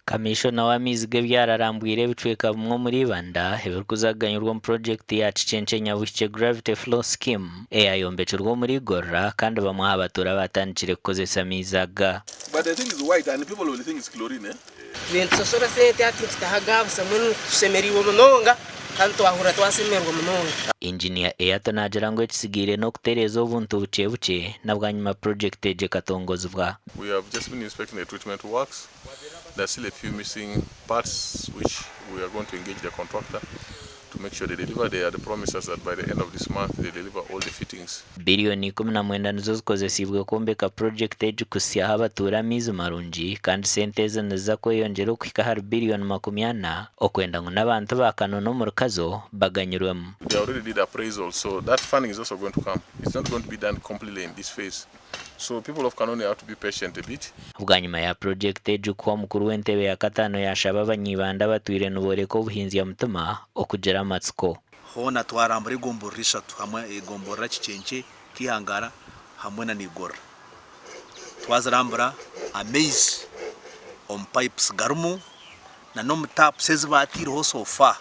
Kamishona w'amaizi byararambwire bicweka bumwe muri Ibanda hebirikuzaganyirwa mu project ya Agacencwire gravity flow scheme eyayombekirwa muri Gorra kandi bamwe abatura batandikire kukozesa amaizi aga. But the thing is white and people will think it's chlorine, eh? Bintu sora sente ati kitahagabusa mun kusemeriwa munonga kandi twahura twasemerwa munonga. Engineer Eyato nagira ngo ekisigire no kutereza obuntu buke buke nabwanyuma project eje katongozwa. We have just been inspecting the treatment works. There's still a few missing parts which we are going to engage the contractor to make sure they deliver. They are the promises that by the end of this month they deliver all the fittings. Biliyoni 19 nizo zikozesibwe kumbeka project eje kusya abatura amaizi marungi kandi sente ze niza kweyongera kwika har biliyoni 40 okwenda ngo n'abantu bakanono mu rukazo baganyirwemo. They already did appraisal, so that funding is also going to come. It's not going to be done completely in this phase. So people of Kanoni have to be patient a bit. Ubwanyuma ya project eje kwa mukuru w'entebe ya katano yashaba abanyibanda batwire nuboreko obuhinzi ya mutuma okugera amatsiko. Hona twarambura igombora rishatu hamwe igombora Gacencwire kihangara hamwe na Nigorra. Twazarambura amaizi on pipes garumu na no tap sezi batiriho sofa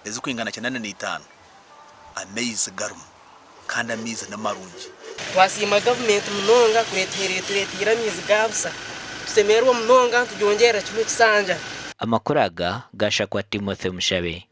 ezikwingana 95 amaizi garumu kandi amaizi n'amarungi. Twasiima Gavumenti munonga kureetera amaizi gabusa tusemerwa munonga tugyongera kimwe kisanja. Amakuru aga gashakwa Timothy Mushabe.